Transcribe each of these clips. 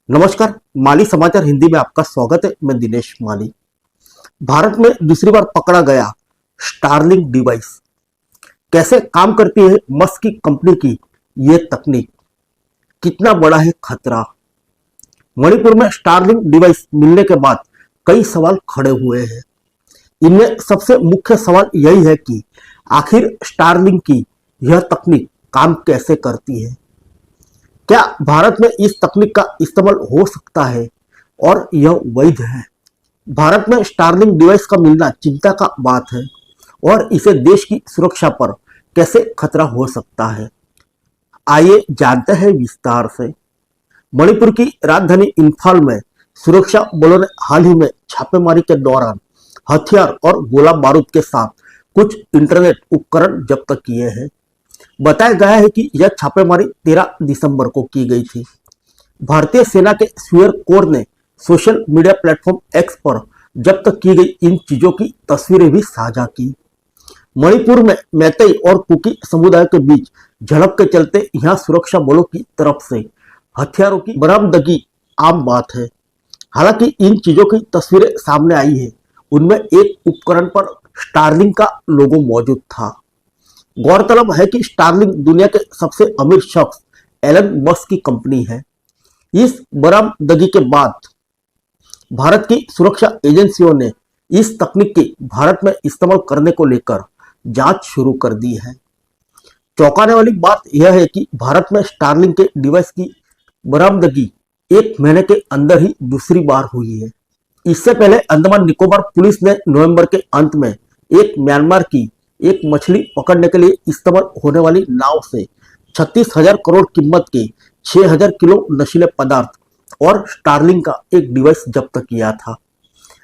नमस्कार। माली समाचार हिंदी में आपका स्वागत है। मैं दिनेश माली। भारत में दूसरी बार पकड़ा गया स्टारलिंक डिवाइस। कैसे काम करती है मस्क की कंपनी की ये तकनीक, कितना बड़ा है खतरा। मणिपुर में स्टारलिंक डिवाइस मिलने के बाद कई सवाल खड़े हुए हैं। इनमें सबसे मुख्य सवाल यही है कि आखिर स्टारलिंक की यह तकनीक काम कैसे करती है। क्या भारत में इस तकनीक का इस्तेमाल हो सकता है और यह वैध है। भारत में स्टारलिंक डिवाइस का मिलना चिंता का बात है और इसे देश की सुरक्षा पर कैसे खतरा हो सकता है, आइए जानते हैं विस्तार से। मणिपुर की राजधानी इंफाल में सुरक्षा बलों ने हाल ही में छापेमारी के दौरान हथियार और गोला बारूद के साथ कुछ इंटरनेट उपकरण जब्त किए हैं। बताया गया है कि यह छापेमारी 13 दिसंबर को की गई थी। भारतीय सेना के स्वीयर कोर ने सोशल मीडिया प्लेटफॉर्म एक्स पर जब्त की गई इन चीजों की तस्वीरें भी साझा की। मणिपुर में मैतेई और कुकी समुदाय के बीच झड़प के चलते यहां सुरक्षा बलों की तरफ से हथियारों की बरामदगी आम बात है। हालांकि इन चीजों की तस्वीरें सामने आई है, उनमें एक उपकरण पर स्टारलिंक का लोगो मौजूद था। गौरतलब है कि स्टारलिंक दुनिया के सबसे अमीर शख्स एलन मस्क की कंपनी है। इस बरामदगी के बाद भारत की सुरक्षा एजेंसियों ने इस तकनीक के भारत में इस्तेमाल करने को लेकर जांच शुरू कर दी है। चौंकाने वाली बात यह है कि भारत में स्टारलिंक के डिवाइस की बरामदगी 1 महीने के अंदर ही दूसरी बार हुई है। इससे पहले अंडमान निकोबार पुलिस ने नवंबर के अंत में एक म्यांमार की एक मछली पकड़ने के लिए इस्तेमाल होने वाली नाव से 36,000 करोड़ कीमत के 6,000 किलो नशीले पदार्थ और स्टारलिंक का एक डिवाइस जब्त किया था।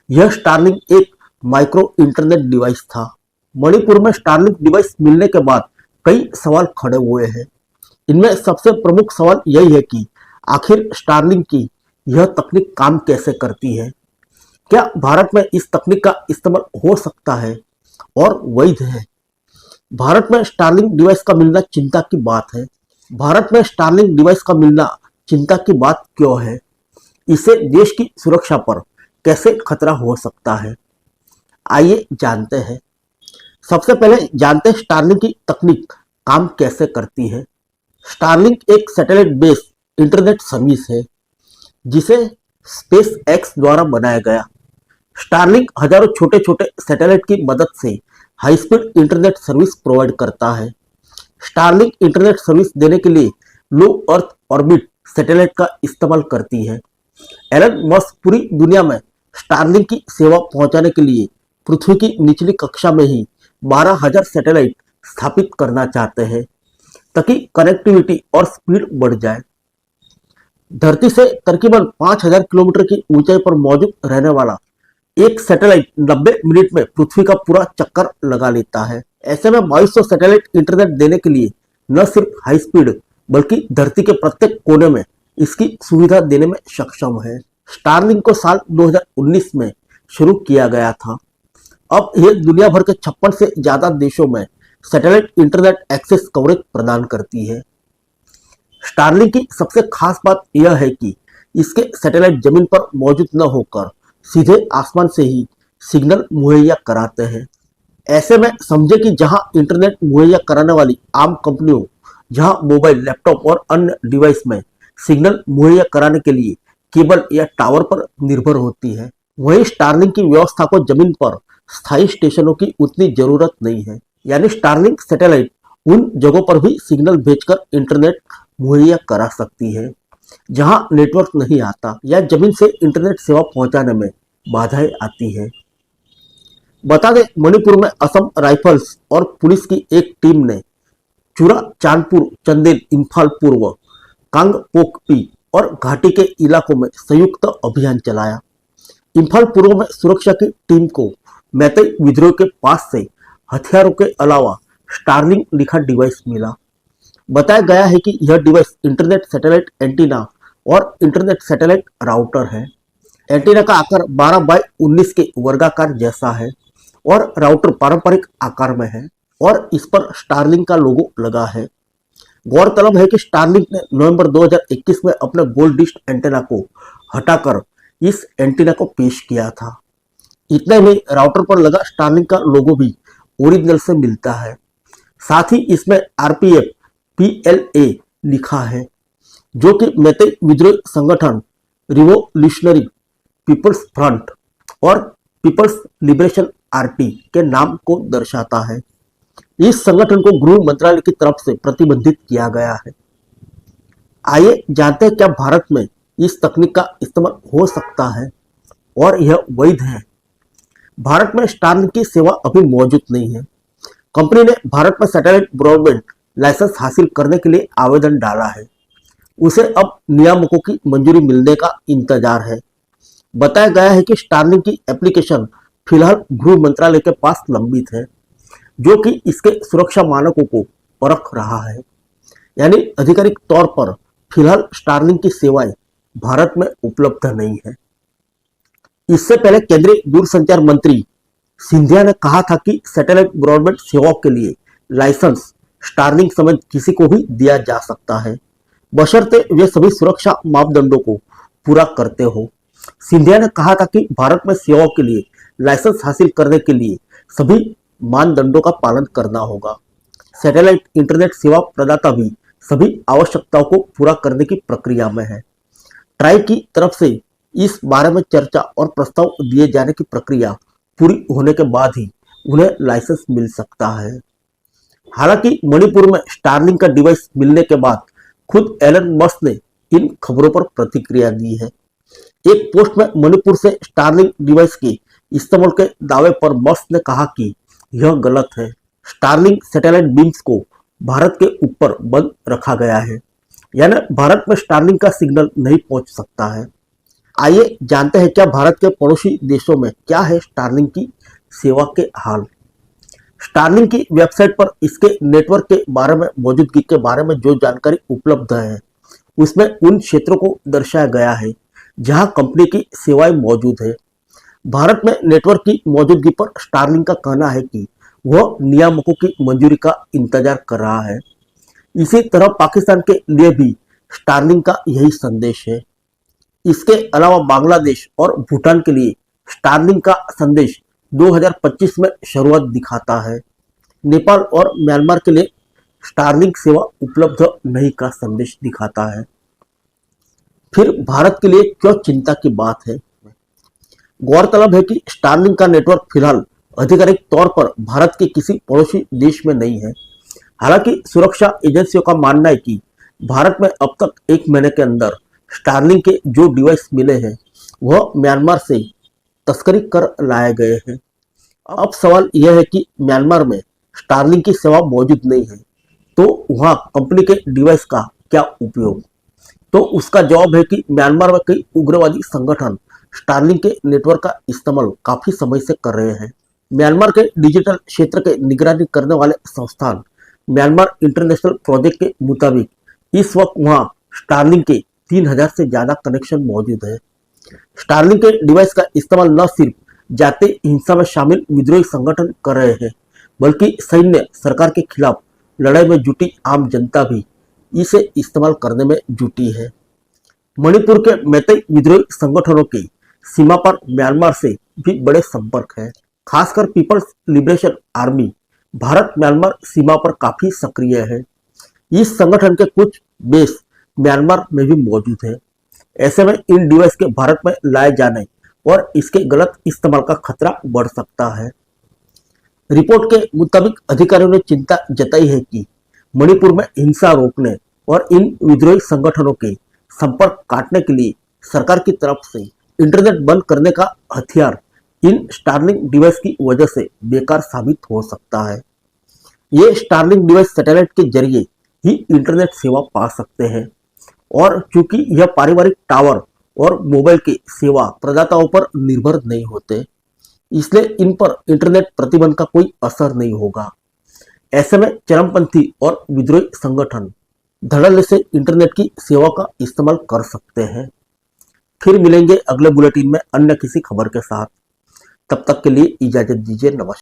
यह स्टारलिंक एक माइक्रो इंटरनेट डिवाइस था। मणिपुर में स्टारलिंक डिवाइस मिलने के बाद कई सवाल खड़े हुए हैं। इनमें सबसे प्रमुख सवाल यही है कि आखिर स्टारलिंक की यह तकनीक काम कैसे करती है। क्या भारत में इस तकनीक का इस्तेमाल हो सकता है और वैध है। भारत में स्टारलिंक डिवाइस का मिलना चिंता की बात है। भारत में स्टारलिंक डिवाइस का मिलना चिंता की बात क्यों है, इससे देश की सुरक्षा पर कैसे खतरा हो सकता है, आइए जानते हैं। सबसे पहले जानते हैं स्टारलिंक की तकनीक काम कैसे करती है। स्टारलिंक एक सैटेलाइट बेस्ड इंटरनेट सर्विस है जिसे स्पेस एक्स द्वारा बनाया गया। स्टारलिंक हजारों छोटे छोटे सैटेलाइट की मदद से high speed internet service provide करता है। स्टारलिंक इंटरनेट सर्विस देने के लिए लो अर्थ ऑर्बिट सैटेलाइट का इस्तेमाल करती है। एलन मस्क पूरी दुनिया में स्टारलिंक की सेवा पहुंचाने के लिए पृथ्वी की निचली कक्षा में ही 12,000 सैटेलाइट स्थापित करना चाहते हैं ताकि कनेक्टिविटी और स्पीड बढ़ जाए। धरती से तकरीबन 5,000 किलोमीटर की ऊंचाई पर मौजूद रहने वाला एक सैटेलाइट 90 मिनट में पृथ्वी का पूरा चक्कर लगा लेता है। ऐसे में 2200 सैटेलाइट इंटरनेट देने के लिए न सिर्फ हाई स्पीड बल्कि धरती के प्रत्येक कोने में इसकी सुविधा देने में सक्षम है। स्टारलिंक को साल 2019 में शुरू किया गया था। अब यह दुनिया भर के 56 से ज्यादा देशों में सैटेलाइट इंटरनेट एक्सेस कवरेज प्रदान करती है। स्टारलिंक की सबसे खास बात यह है कि इसके सैटेलाइट जमीन पर मौजूद न होकर सीधे आसमान से ही सिग्नल मुहैया कराते हैं। ऐसे में समझे कि जहां इंटरनेट मुहैया कराने वाली आम कंपनियों जहां मोबाइल, लैपटॉप और अन्य डिवाइस में सिग्नल मुहैया कराने के लिए केबल या टावर पर निर्भर होती है, वहीं स्टारलिंक की व्यवस्था को जमीन पर स्थायी स्टेशनों की उतनी जरूरत नहीं है। यानी स्टारलिंक सैटेलाइट उन जगहों पर भी सिग्नल भेजकर इंटरनेट मुहैया करा सकती है जहां नेटवर्क नहीं आता या जमीन से इंटरनेट सेवा पहुंचाने में बाधाएं आती है। बता दें, मणिपुर में असम राइफल्स और पुलिस की एक टीम ने चूरा चांदपुर, चंदेल, इम्फाल पूर्व, कांगपोकपी और घाटी के इलाकों में संयुक्त अभियान चलाया। इम्फाल पूर्व में सुरक्षा की टीम को मैतेई विद्रोह के पास से हथियारों के अलावा स्टारलिंक लिखा डिवाइस मिला। बताया गया है कि यह डिवाइस इंटरनेट सैटेलाइट एंटीना और इंटरनेट सैटेलाइट राउटर है। एंटीना का आकार 12 बाय 19 के वर्गाकार जैसा है और राउटर पारंपरिक आकार में है और इस पर स्टारलिंक का लोगो लगा है। गौरतलब है कि स्टारलिंक ने नवंबर 2021 में अपने गोल्ड डिश एंटेना को हटाकर इस एंटेना को पेश किया था। इतना ही नहीं, राउटर पर लगा स्टारलिंक का लोगो भी ओरिजिनल से मिलता है। साथ ही इसमें RPF PLA लिखा है, जो कि मैतेई विद्रोही संगठन रिवोल्यूशनरी पीपल्स फ्रंट और पीपल्स लिबरेशन RT के नाम को दर्शाता है। इस संगठन को गृह मंत्रालय की तरफ से प्रतिबंधित किया गया है। आइए जानते हैं क्या भारत में इस तकनीक का इस्तेमाल हो सकता है और यह वैध है। भारत में स्टारलिंक की सेवा अभी मौजूद नहीं है। कंपनी ने भारत में सैटेलाइट ब्रॉडबैंड लाइसेंस हासिल करने के लिए आवेदन डाला है। उसे अब नियामकों की मंजूरी मिलने का इंतजार है। बताया गया है कि स्टारलिंक की एप्लीकेशन फिलहाल गृह मंत्रालय के पास लंबित है, जो कि इसके सुरक्षा मानकों को परख रहा है। यानी आधिकारिक तौर पर फिलहाल स्टारलिंक की सेवाएं भारत में उपलब्ध नहीं है। इससे पहले केंद्रीय दूरसंचार मंत्री सिंधिया ने कहा था कि सैटेलाइट ब्रॉडबैंड सेवाओं के लिए लाइसेंस स्टारलिंक समेत किसी को भी दिया जा सकता है, बशर्ते वे सभी सुरक्षा मापदंडों को पूरा करते हो। सिंधिया ने कहा था कि भारत में सेवाओं के लिए लाइसेंस हासिल करने के लिए सभी मानदंडों का पालन करना होगा। सैटेलाइट इंटरनेट सेवा प्रदाता भी सभी आवश्यकताओं को पूरा करने की प्रक्रिया में है। ट्राई की तरफ से इस बारे में चर्चा और प्रस्ताव दिए जाने की प्रक्रिया पूरी होने के बाद ही उन्हें लाइसेंस मिल सकता है। हालांकि मणिपुर में स्टारलिंक का डिवाइस मिलने के बाद खुद एलन मस्क ने इन खबरों पर प्रतिक्रिया दी है। एक पोस्ट में मणिपुर से स्टारलिंक डिवाइस के इस्तेमाल के दावे पर मस्क ने कहा कि यह गलत है। स्टारलिंक सैटेलाइट बीम्स को भारत के ऊपर बंद रखा गया है, यानी भारत में स्टारलिंक का सिग्नल नहीं पहुंच सकता है। आइए जानते हैं क्या भारत के पड़ोसी देशों में क्या है स्टारलिंक की सेवा के हाल। स्टारलिंक की वेबसाइट पर इसके नेटवर्क के बारे में मौजूदगी के बारे में जो जानकारी उपलब्ध है, उसमें उन क्षेत्रों को दर्शाया गया है जहां कंपनी की सेवाएं मौजूद है। भारत में नेटवर्क की मौजूदगी पर स्टारलिंक का कहना है कि वह नियामकों की मंजूरी का इंतजार कर रहा है। इसी तरह पाकिस्तान के लिए भी स्टारलिंक का यही संदेश है। इसके अलावा बांग्लादेश और भूटान के लिए स्टारलिंक का संदेश 2025 में शुरुआत दिखाता है। नेपाल और म्यांमार के लिए स्टारलिंक सेवा उपलब्ध नहीं का संदेश दिखाता है। फिर भारत के लिए क्यों चिंता की बात है? गौरतलब है कि स्टारलिंक का नेटवर्क फिलहाल आधिकारिक तौर पर भारत के किसी पड़ोसी देश में नहीं है। हालांकि सुरक्षा एजेंसियों का मानना है कि भारत में अब तक 1 महीने के अंदर स्टारलिंक के जो डिवाइस मिले हैं वह म्यांमार से तस्करी कर लाए गए हैं। अब सवाल यह है कि म्यांमार में स्टारलिंक की सेवा मौजूद नहीं है, तो वहां कंपनी के डिवाइस का क्या उपयोग? तो उसका जवाब है कि म्यांमार में कई उग्रवादी संगठन स्टारलिंक के नेटवर्क का इस्तेमाल काफी समय से कर रहे हैं। म्यांमार के डिजिटल क्षेत्र के निगरानी करने वाले संस्थान म्यांमार इंटरनेशनल प्रोजेक्ट के मुताबिक इस वक्त वहां स्टारलिंक के 3000 से ज्यादा कनेक्शन मौजूद है। स्टारलिंक के डिवाइस का इस्तेमाल न सिर्फ जातीय हिंसा में शामिल विद्रोही संगठन कर रहे हैं, बल्कि सैन्य सरकार के खिलाफ लड़ाई में जुटी आम जनता भी इसे इस्तेमाल करने में जुटी है। मणिपुर के मैतेई विद्रोही संगठनों की सीमा पर म्यांमार से भी बड़े संपर्क हैं। खासकर people's liberation army Bharat Myanmar सीमा पर काफी सक्रिय है। इस संगठन के कुछ बेस म्यांमार में भी मौजूद है। ऐसे में इन डिवाइस के भारत में लाए जाने और इसके गलत इस्तेमाल का खतरा बढ़ सकता है। रिपोर्ट के मुताबिक अधिकारियों ने चिंता जताई है कि मणिपुर में हिंसा रोकने और इन विद्रोही संगठनों के संपर्क काटने के लिए सरकार की तरफ से इंटरनेट बंद करने का हथियार इन स्टारलिंक डिवाइस की वजह से बेकार साबित हो सकता है। ये स्टारलिंक डिवाइस सैटेलाइट के जरिए ही इंटरनेट सेवा पा सकते हैं और चूंकि यह पारिवारिक टावर और मोबाइल के सेवा प्रदाताओं पर निर्भर नहीं होते, इसलिए इन पर इंटरनेट प्रतिबंध का कोई असर नहीं होगा। ऐसे में चरमपंथी और विद्रोही संगठन धड़ल्ले से इंटरनेट की सेवा का इस्तेमाल कर सकते हैं। फिर मिलेंगे अगले बुलेटिन में अन्य किसी खबर के साथ। तब तक के लिए इजाजत दीजिए। नमस्कार।